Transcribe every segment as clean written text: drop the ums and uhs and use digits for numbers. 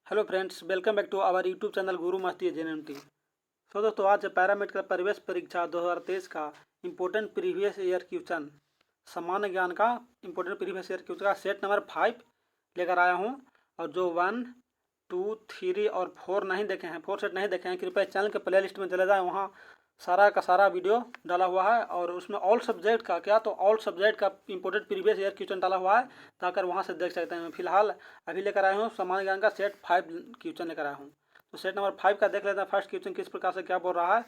Hello friends, welcome back to our YouTube channel Guru Masti एजेंटी। सो दोस्तों, आज paramedical प्रवेश परीक्षा 2023 का इम्पोर्टेंट प्रीवियस ईयर क्वेश्चन, सामान्य ज्ञान का इम्पोर्टेंट प्रीवियस ईयर क्वेश्चन का सेट नंबर 5 लेकर आया हूं। और जो 1, 2, 3 और 4 नहीं देखे हैं, 4 सेट नहीं देखे हैं, कृपया चैनल के प्ले लिस्ट में चले जाएँ। वहाँ सारा का सारा वीडियो डाला हुआ है और उसमें ऑल सब्जेक्ट का ऑल सब्जेक्ट का इंपोर्टेंट प्रीवियस ईयर क्वेश्चन डाला हुआ है, ताकर वहाँ से देख सकते हैं। फिलहाल अभी लेकर आया हूँ सामान्य ज्ञान का सेट 5 क्वेश्चन लेकर आया हूँ। तो सेट नंबर 5 का देख लेते हैं। फर्स्ट क्वेश्चन किस प्रकार से क्या बोल रहा है।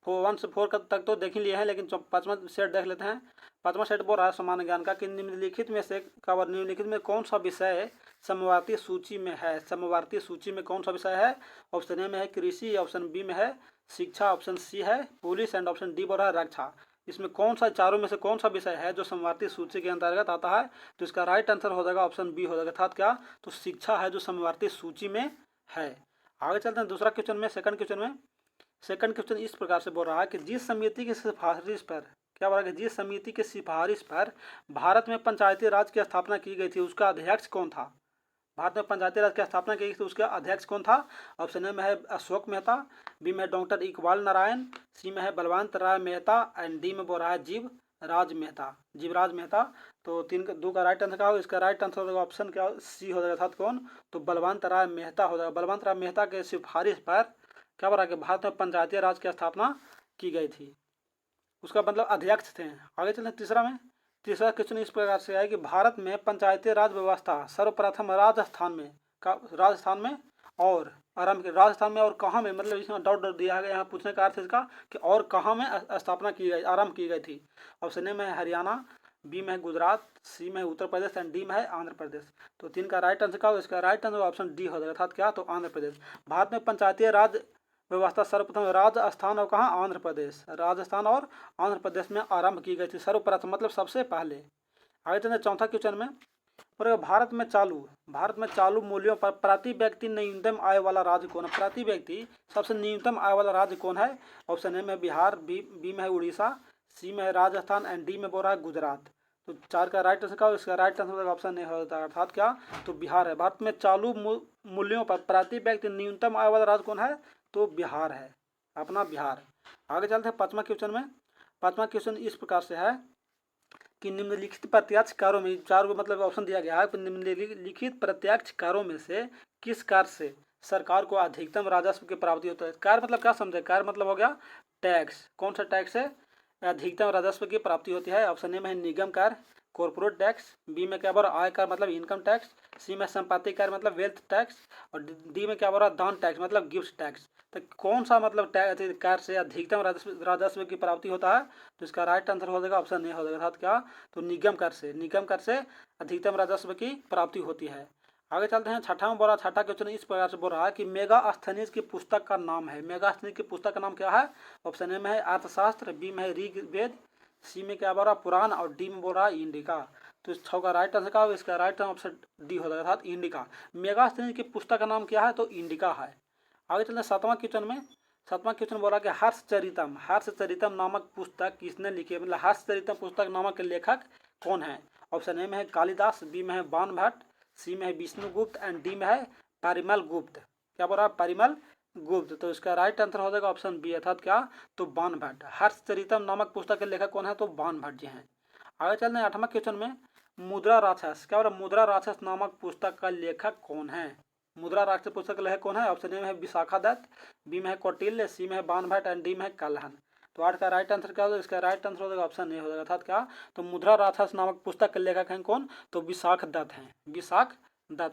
1 से 4 तक तो देख ही लिए हैं, लेकिन 5वां सेट देख लेते हैं। 5वां सेट बोल रहा है सामान्य ज्ञान का कि निम्नलिखित में से निम्नलिखित में कौन सा विषय समवर्ती सूची में है। समवर्ती सूची में कौन सा विषय है। ऑप्शन ए में है कृषि, ऑप्शन बी में है शिक्षा, ऑप्शन सी है पुलिस एंड ऑप्शन डी बोल रहा है रक्षा। इसमें कौन सा चारों में से कौन सा विषय है जो समवर्ती सूची के अंतर्गत आता है। तो इसका राइट आंसर हो जाएगा ऑप्शन बी हो जाएगा। अर्थात क्या, तो शिक्षा है जो समवर्ती सूची में है। आगे चलते हैं दूसरा क्वेश्चन में। सेकंड क्वेश्चन इस प्रकार से बोल रहा है कि जिस समिति की सिफारिश पर क्या बोल रहा है कि जिस समिति की सिफारिश पर भारत में पंचायती राज की स्थापना की गई थी उसका अध्यक्ष कौन था। भारत में पंचायती राज की स्थापना की गई थी, उसका अध्यक्ष कौन था। ऑप्शन ए में है अशोक मेहता, बी में है डॉक्टर इकबाल नारायण, सी में है बलवंत राय मेहता एंड डी में बोल रहा है जीवराज मेहता। तो 2 का राइट आंसर क्या हो। इसका राइट आंसर होगा ऑप्शन क्या सी हो जाएगा। अर्थात कौन, तो बलवंत राय मेहता हो जाएगा। बलवंत राय मेहता के सिफारिश पर क्या बोल रहा है कि भारत में पंचायती राज की स्थापना की गई थी, उसका मतलब अध्यक्ष थे। आगे चलते तीसरा क्वेश्चन इस प्रकार से है कि भारत में पंचायती राज व्यवस्था सर्वप्रथम राजस्थान में और राजस्थान में और कहाँ में, मतलब इसमें डाउट दिया गया। यहाँ पूछने का अर्थ इसका कि और कहाँ में स्थापना की गई, आरंभ की गई थी। ऑप्शन ए में है हरियाणा, बी में है गुजरात, सी में है उत्तर प्रदेश एंड डी में है आंध्र प्रदेश। तो 3 का राइट आंसर क्या हो। इसका राइट आंसर ऑप्शन डी हो जाएगा। अर्थात क्या, तो आंध्र प्रदेश। भारत में पंचायती राज व्यवस्था सर्वप्रथम राजस्थान और कहाँ, आंध्र प्रदेश। राजस्थान और आंध्र प्रदेश में आरंभ की गई थी सर्वप्रथम, मतलब सबसे पहले। आगे चलते चौथा क्वेश्चन में। और भारत में चालू मूल्यों पर प्रति व्यक्ति न्यूनतम आय वाला राज्य कौन है। प्रति व्यक्ति सबसे न्यूनतम आय वाला राज्य कौन है। ऑप्शन ए में बिहार, बी में है उड़ीसा, सी में है राजस्थान एंड डी में बोल रहा है गुजरात। तो 4 का राइट आंसर क्या हो। इसका राइट आंसर ऑप्शन ए होता है। अर्थात क्या, तो बिहार है। भारत में चालू मूल्यों पर प्रति व्यक्ति न्यूनतम आय वाला राज्य कौन है, तो बिहार है, अपना बिहार। आगे चलते हैं 5वां क्वेश्चन में। 5वां क्वेश्चन इस प्रकार से है कि निम्नलिखित प्रत्यक्ष कारों में, 4 को मतलब ऑप्शन दिया गया है, निम्नलिखित प्रत्यक्ष कारों में से किस कार्य से सरकार को अधिकतम राजस्व की प्राप्ति होता है। कार्य मतलब क्या समझे। कार्य मतलब हो गया टैक्स। कौन सा टैक्स से अधिकतम राजस्व की प्राप्ति होती है। ऑप्शन ए में है निगम कर, कॉर्पोरेट टैक्स, बी में क्या बोल रहा है आय कर मतलब इनकम टैक्स, सी में संपत्ति कर मतलब वेल्थ टैक्स और डी में क्या बोल रहा है दान टैक्स मतलब गिफ्ट टैक्स। तो कौन सा मतलब कर से अधिकतम राजस्व की प्राप्ति होता है। तो इसका राइट आंसर हो जाएगा ऑप्शन ए हो जाएगा। अर्थात क्या, तो निगम कर से अधिकतम राजस्व की प्राप्ति होती है। आगे चलते हैं छठा में। बोला छठा क्वेश्चन इस प्रकार से बोल रहा है कि मेगास्थनीज की पुस्तक का नाम है। मेगास्थनीज की पुस्तक का नाम क्या है। ऑप्शन ए में है अर्थशास्त्र, बी में है ऋग्वेद, सी में क्या बोल रहा है पुराण और डी में बोल रहा है इंडिका। तो इस 6 का राइट आंसर क्या होगा। इसका राइट आंसर ऑप्शन डी हो जाएगा। अर्थात इंडिका। मेगास्थनीज की पुस्तक का नाम क्या है, तो इंडिका है। आगे चलते हैं 7वां क्वेश्चन में। 7वां क्वेश्चन बोला कि हर्षचरितम नामक पुस्तक किसने लिखी है। मतलब हर्षचरितम पुस्तक नामक लेखक कौन है। ऑप्शन ए में है कालिदास, बी में है बाण भट्ट, सी में है विष्णुगुप्त एंड डी में है परिमल गुप्त। क्या बोल रहा है, परिमल गुप्त। तो इसका राइट आंसर हो जाएगा ऑप्शन बी। अर्थात क्या, तो बाण भट्ट। हर्षचरितम नामक पुस्तक के लेखक कौन है, तो बाण भट्ट जी हैं। आगे चलते हैं 8वां क्वेश्चन में। मुद्रा राक्षस, क्या बोल रहा है मुद्रा राक्षस नामक पुस्तक का लेखक कौन है। मुद्रा राक्षस पुस्तक का लेखक कौन है। ऑप्शन ए में है विशाखा दत्त, बी में है कौटिल्य, सी में है बाण भट्ट एंड डी में है कल्हन। तो 8 का राइट आंसर क्या होगा। इसका राइट आंसर हो जाएगा ऑप्शन ए हो जाएगा। अर्थात क्या, तो मुद्रा राक्षस नामक पुस्तक के लेखक हैं कौन, तो विशाख दत्त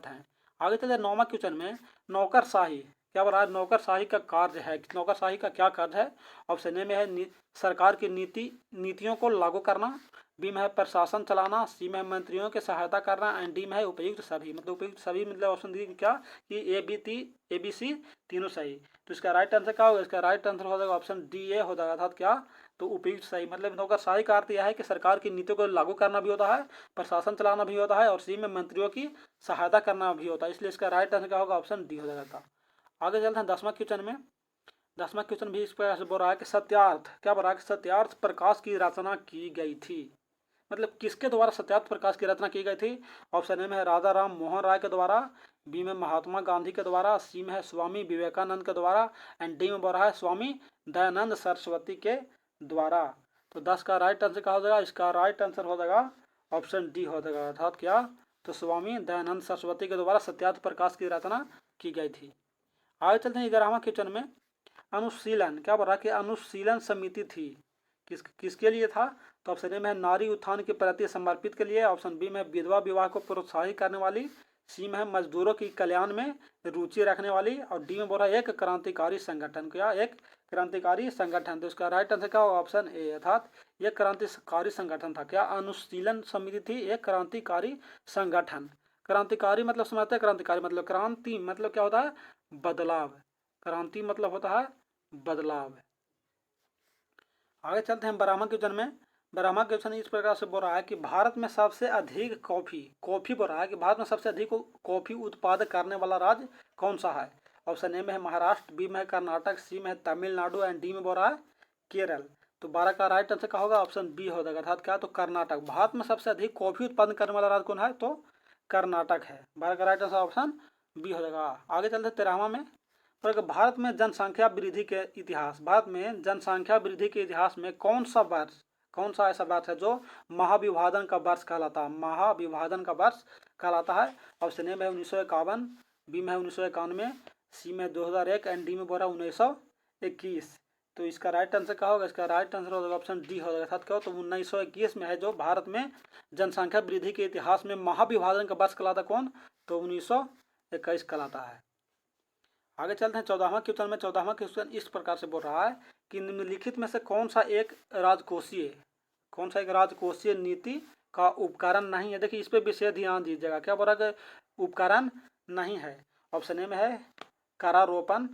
हैं। आगे चलते 9वां क्वेश्चन में। नौकरशाही, क्या बोल रहा है नौकरशाही का कार्य है। नौकरशाही का क्या कार्य है। ऑप्शन ए में है सरकार की नीतियों को लागू करना, बी में है प्रशासन चलाना, सी में है मंत्रियों की सहायता करना एंड डी में है उपयुक्त सभी। मतलब उपयुक्त सभी मतलब ऑप्शन डी क्या, कि ए बी सी तीनों सही। तो इसका राइट आंसर क्या होगा। इसका राइट आंसर हो जाएगा ऑप्शन डी ए हो जाएगा। अर्थात क्या, तो उपयुक्त सही। मतलब नौकरशाही का अर्थ यह है कि सरकार की नीतियों को लागू करना भी होता है, प्रशासन चलाना भी होता है और सी में मंत्रियों की सहायता करना भी होता है। इसलिए इसका राइट आंसर क्या होगा, ऑप्शन डी हो जाएगा। आगे चलते हैं 10वां क्वेश्चन में। 10वां क्वेश्चन भी इस प्रकार से बोल रहा है कि सत्यार्थ प्रकाश की रचना की गई थी। मतलब किसके द्वारा सत्यार्थ प्रकाश की रचना की गई थी। ऑप्शन ए में है राजा राम मोहन राय के द्वारा, बी में महात्मा गांधी के द्वारा, सी में है स्वामी विवेकानंद के द्वारा एंड डी में बोल रहा है स्वामी दयानंद सरस्वती के द्वारा। तो 10 का राइट आंसर क्या हो जाएगा? इसका राइट आंसर हो जाएगा ऑप्शन डी हो जाएगा, अर्थात क्या? तो स्वामी दयानंद सरस्वती के द्वारा सत्यार्थ प्रकाश की रचना की गई थी। आगे चलते हैं 11वां क्वेश्चन में। अनुशीलन क्या बोल रहा है कि अनुशीलन समिति थी, किसके लिए था? तो ऑप्शन ए में है नारी उत्थान के प्रति समर्पित के लिए, ऑप्शन बी में विधवा विवाह को प्रोत्साहित करने वाली, सी में है मजदूरों की कल्याण में रुचि रखने वाली, और डी में बोल रहा है एक क्रांतिकारी संगठन। क्या? एक क्रांतिकारी संगठन। तो इसका राइट आंसर क्या होगा? ऑप्शन ए, अर्थात एक क्रांतिकारी संगठन था। क्या? अनुशीलन समिति थी एक क्रांतिकारी संगठन। क्रांतिकारी मतलब समझते हैं? क्रांतिकारी मतलब क्रांति मतलब क्या होता है? बदलाव। क्रांति मतलब होता है बदलाव। आगे चलते हैं 12वां क्वेश्चन में। 12वां क्वेश्चन इस प्रकार से बोल रहा है कि भारत में सबसे अधिक कॉफी बोल रहा है कि भारत में सबसे अधिक कॉफी उत्पादन करने वाला राज्य कौन सा है? ऑप्शन ए में है महाराष्ट्र, बी में है कर्नाटक, सी में है तमिलनाडु एंड डी में बोल रहा है केरल। तो 12 का राइट आंसर क्या होगा? ऑप्शन बी हो जाएगा, अर्थात क्या? तो कर्नाटक। भारत में सबसे अधिक कॉफी उत्पादन करने वाला राज्य कौन है? तो कर्नाटक है। 12 का राइट आंसर ऑप्शन बी हो जाएगा। आगे चलते 13वां में। भारत में जनसंख्या वृद्धि के इतिहास, भारत में जनसंख्या वृद्धि के इतिहास में कौन सा ऐसा वर्ष है जो महाविभाजन का वर्ष कहलाता है? महाविभाजन का वर्ष कहलाता है। ऑप्शन ए में 1951, बी में 1991, सी में 2001 एंड डी में बोला 1921। तो इसका राइट आंसर क्या होगा? इसका राइट आंसर होगा ऑप्शन डी हो जाएगा, अर्थात क्या हो? तो 1921 में है जो भारत में जनसंख्या वृद्धि के इतिहास में महाविभाजन का वर्ष कहलाता कौन? तो 1921 कहलाता है। आगे चलते हैं 14वां क्वेश्चन में। 14वां क्वेश्चन इस प्रकार से बोल रहा है कि निम्नलिखित में से कौन सा एक राजकोषीय नीति का उपकरण नहीं है? देखिए इस पे विशेष ध्यान दीजिएगा। क्या बोल रहा है? उपकरण नहीं है। ऑप्शन ए में है करारोपण,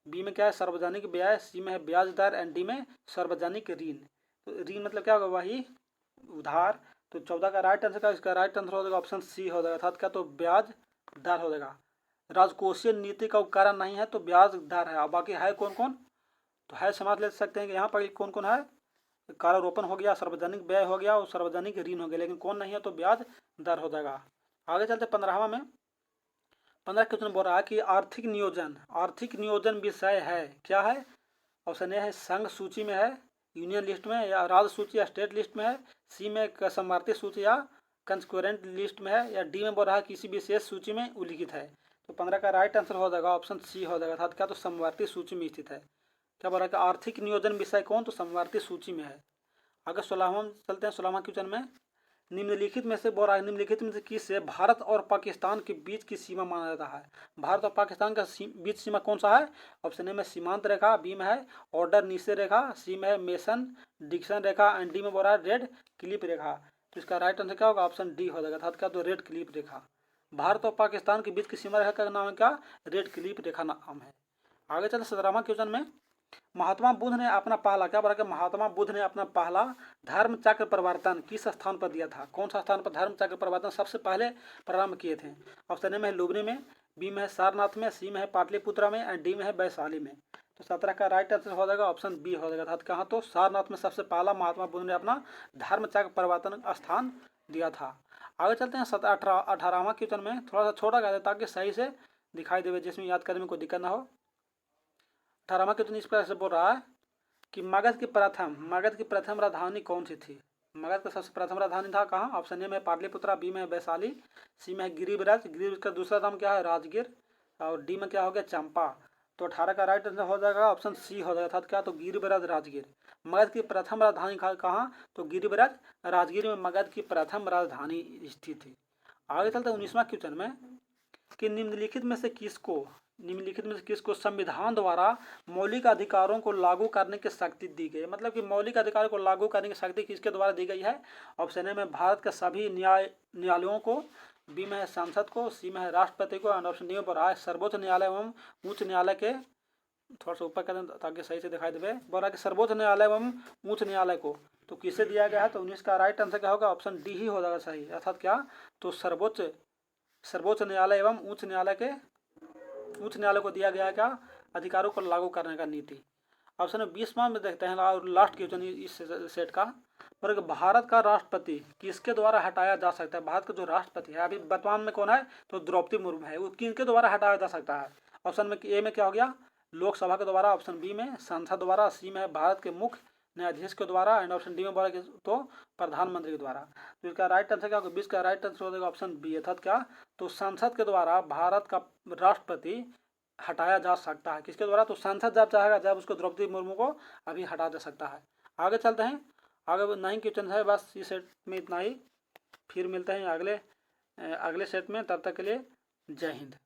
बी में क्या है? सार्वजनिक व्यय, सी में है ब्याज दर एंड डी में सार्वजनिक ऋण। तो ऋण मतलब क्या होगा? वही उधार। तो 14 का राइट आंसर का इसका राइट आंसर हो जाएगा ऑप्शन सी हो जाएगा, अर्थात क्या? तो ब्याज दर हो जाएगा। राजकोषीय नीति का उपकरण नहीं है तो ब्याज दर है। और बाकी है कौन कौन? तो है समझ ले सकते हैं कि यहाँ पर कौन कौन है? करारोपण हो गया, सार्वजनिक व्यय हो गया और सार्वजनिक ऋण हो गया, लेकिन कौन नहीं है? तो ब्याज दर हो जाएगा। आगे चलते 15वां में। 15 क्वेश्चन बोल रहा है कि आर्थिक नियोजन विषय है, क्या है? ऑप्शन ए है संघ सूची में है, यूनियन लिस्ट में, या राज्य सूची या स्टेट लिस्ट में है, सी में समवर्ती सूची या कंकरेंट लिस्ट में है, या डी में बोल रहा है किसी विशेष सूची में उल्लिखित है। तो 15 का राइट आंसर हो जाएगा ऑप्शन सी हो जाएगा, अर्थात क्या? तो समवर्ती सूची में स्थित है। क्या बोल रहा है कि आर्थिक नियोजन विषय कौन? तो समवर्ती सूची में है। आगे 16वां चलते हैं। 16वां क्वेश्चन में निम्नलिखित में से बोल रहा है निम्नलिखित में से किसे भारत और पाकिस्तान के बीच की सीमा माना जाता है? भारत और पाकिस्तान का बीच सीमा कौन सा है? ऑप्शन ए में सीमांत रेखा, बी में है ऑर्डर नीसे रेखा, सी में है मेसन डिक्सन रेखा एंड डी में बोल रहा है रेड क्लिप रेखा। तो इसका राइट आंसर क्या होगा? ऑप्शन डी हो जाएगा, अर्थात क्या? तो रेड क्लिप रेखा। भारत और पाकिस्तान के बीच की सीमा रेखा का नाम है क्या? रेड क्लिप रेखा नाम है। आगे चलते 17वां क्वेश्चन में। महात्मा बुद्ध ने अपना पहला, क्या बोला कि महात्मा बुद्ध ने अपना पहला धर्म चक्र प्रवर्तन किस स्थान पर दिया था? कौन सा स्थान पर धर्म चक्र प्रवर्तन सबसे पहले प्रारंभ किए थे? ऑप्शन ए में है लुबनी में, बी में है सारनाथ में, सी में है पाटलिपुत्रा में एंड डी में है वैशाली में। तो 17 का राइट आंसर हो जाएगा ऑप्शन बी हो जाएगा, अर्थात कहाँ? तो सारनाथ में सबसे पहला महात्मा बुद्ध ने अपना धर्म चक्र प्रवर्तन स्थान दिया था। आगे चलते हैं 18वां क्वेश्चन में। थोड़ा सा छोटा कर दे ताकि सही से दिखाई देवे, जिसमें याद करने में कोई दिक्कत ना हो। 18वां क्वेश्चन इस प्रकार से बोल रहा है कि मगध की प्रथम राजधानी कौन सी थी? मगध का सबसे प्रथम राजधानी था कहाँ? ऑप्शन ए में पाटलिपुत्रा, बी में वैशाली, सी में गिरिब्रज का दूसरा नाम क्या है? राजगीर, और डी में क्या हो गया? चंपा। तो 18 का राइट आंसर हो जाएगा ऑप्शन सी हो जाएगा, अर्थात क्या? तो गिरिब्रज राजगीर। मगध की प्रथम राजधानी कहाँ? तो गिरिब्रज राजगीर में मगध की प्रथम राजधानी स्थित थी। आगे चलते 19वां क्वेश्चन में कि निम्नलिखित में से किसको संविधान द्वारा मौलिक अधिकारों को लागू करने की शक्ति दी गई? मतलब कि मौलिक अधिकारों को लागू करने की शक्ति किसके द्वारा दी गई है? ऑप्शन ए में भारत के सभी न्यायालयों को, बी में है संसद को, सी में है राष्ट्रपति को एंड ऑप्शन डी में रहा है सर्वोच्च न्यायालय एवं उच्च न्यायालय के। थोड़ा सा ऊपर कर दें ताकि सही से दिखाई देवे। बोल रहा है कि सर्वोच्च न्यायालय एवं उच्च न्यायालय को। तो किसे दिया गया है? तो 19 का राइट आंसर क्या होगा? ऑप्शन डी ही हो जाएगा सही, अर्थात क्या? तो सर्वोच्च न्यायालय एवं उच्च न्यायालय को दिया गया क्या? अधिकारों को लागू करने का नीति। ऑप्शन में 20वां में देखते हैं और लास्ट क्वेश्चन इस सेट का, पर भारत का राष्ट्रपति किसके द्वारा हटाया जा सकता है? भारत का जो राष्ट्रपति है अभी वर्तमान में कौन है? तो द्रौपदी मुर्मू है। वो किसके द्वारा हटाया जा सकता है? ऑप्शन में ए में क्या हो गया? लोकसभा के द्वारा, ऑप्शन बी में संसद द्वारा, सी में भारत के मुख्य न्यायाधीश के द्वारा, एंड ऑप्शन डी में बोला तो प्रधानमंत्री के द्वारा। तो इसका राइट आंसर क्या होगा? 20 का राइट आंसर हो जाएगा ऑप्शन बी, अर्थात क्या? तो संसद के द्वारा भारत का राष्ट्रपति हटाया जा सकता है। किसके द्वारा? तो संसद जब चाहेगा, जब उसको द्रौपदी मुर्मू को अभी हटा जा सकता है। आगे चलते हैं, आगे 9 क्वेश्चन है, बस इस सेट में इतना ही। फिर मिलते हैं अगले सेट में, तब तक के लिए जय हिंद।